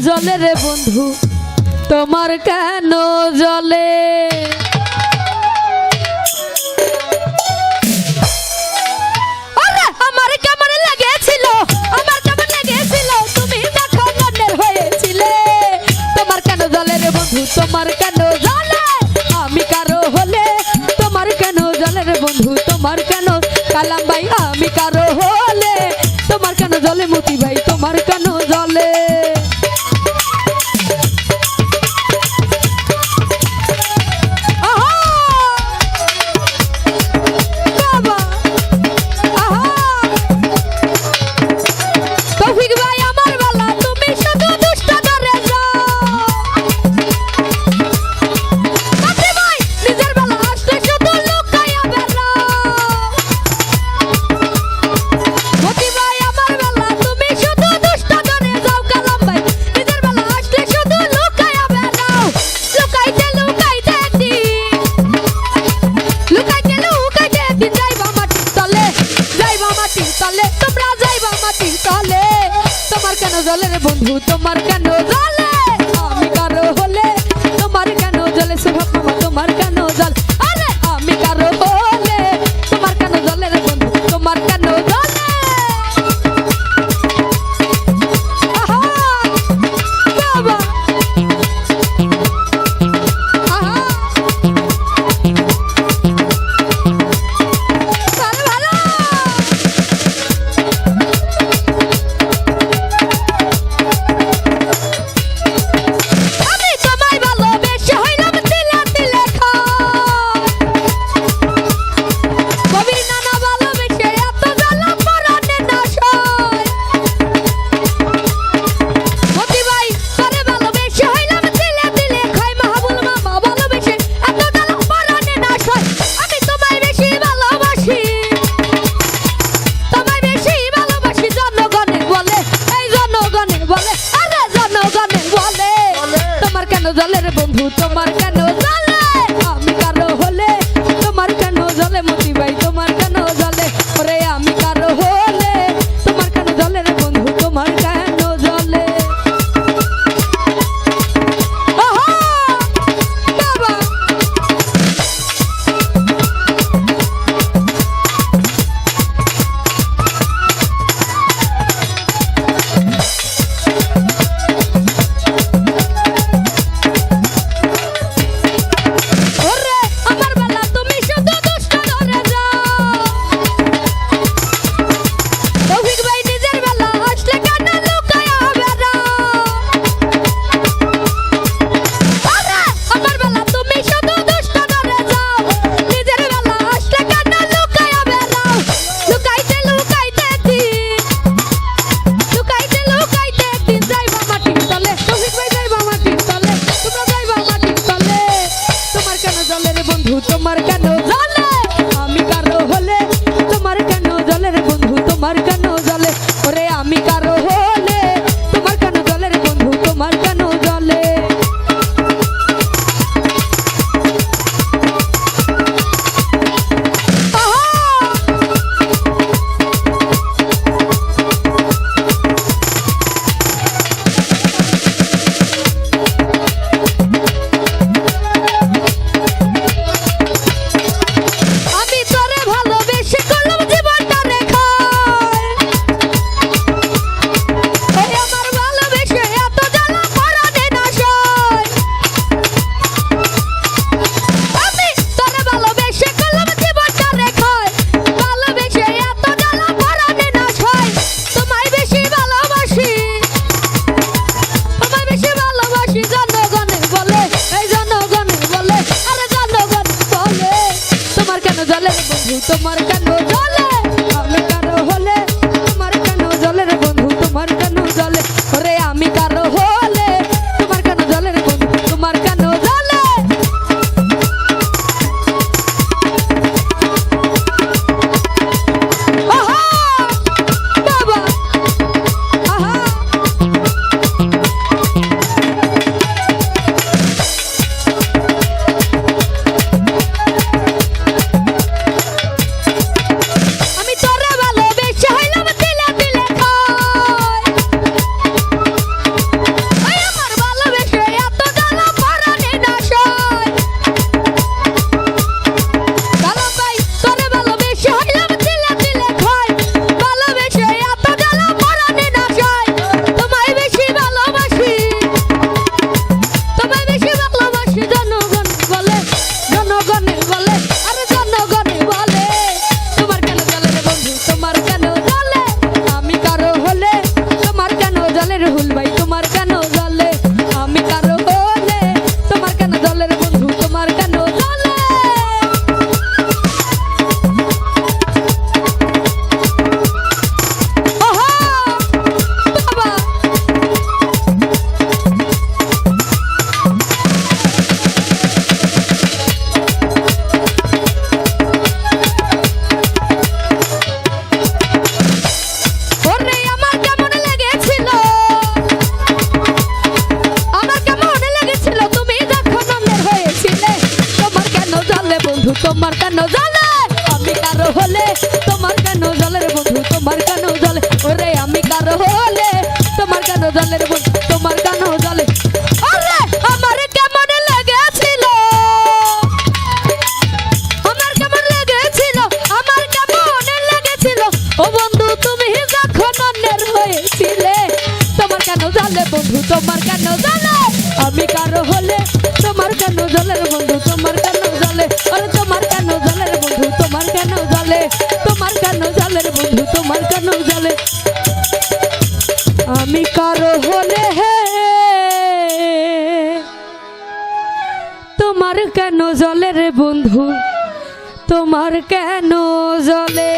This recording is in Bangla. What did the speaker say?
জলে রে বন্ধু তোমার কেন জলে আমার কেমন লেগেছিল তুমি যখন মনের হয়েছিলে তোমার কেন জলে রে বন্ধু তোমার কেন জলে আমি কারো হলে তোমার কেন জলে রে বন্ধু তোমার কেন কালাম ভাই আমি কারো হলে তোমার কেন জলে মতি ভাই তোমার কেন জলে জলে রে বন্ধু তোমার কেন জলে আমি কারো হলে তোমার কেন জলে সুভাষ মামা তোমার কেন জল আরে আমি কারো হলে তোমার কেন জলে রে বন্ধু তোমার কেন জলে আহা বাবা আহা ভালো জলে রে বন্ধু তোমার কেন জলে আমি কারো হলে তোমার কেন জলে মতি ভাই তোমার কেন জলে ওরে আমি কারো হলে তোমার কেন জলে রে বন্ধু তোমার কেন জলে বাবা তোমার কেন জলে আমি কারো হলে তোমার কেন জলে রে বন্ধু তোমার কেন জলে ওরে আমি কারো হলে তোমার কেন জলে রে বন্ধু তোমার কেন জলে জলে রে বন্ধু তোমার কেন জলে আমি কারো হলে তোমার কেন জলে রে বন্ধু তোমার কেন জলে ওরে আমি কারো হলে তোমার কেন জলে রে বন্ধু তোমার কেন জলে আহা বাবা আহা তোমার কেন জ্বলে আমি কারো হলে তোমার কেন জ্বলে রে বন্ধু তোমার কেন জ্বলে ওরে আমি কারো হলে তোমার কেন জ্বলে রে বন্ধু তোমার কেন জ্বলে আরে আমার কেমন লেগেছিল আমার কেমন লেগেছিল আমার কেমন লেগেছিল ও বন্ধু তুমি যখন অন্যের হয়েছিলে তোমার কেন জ্বলে বন্ধু তোমার কেন জ্বলে আমি কারো হলে তোমার কেন জ্বলে রে বন্ধু তোমার কেন জ্বলে আরে তোমার কেন জ্বলে রে বন্ধু তোমার কেন জ্বলে তোমার কেন জ্বলে রে বন্ধু তোমার কেন জ্বলে আমি কারো হলে হে তোমার কেন জ্বলে রে বন্ধু তোমার কেন জ্বলে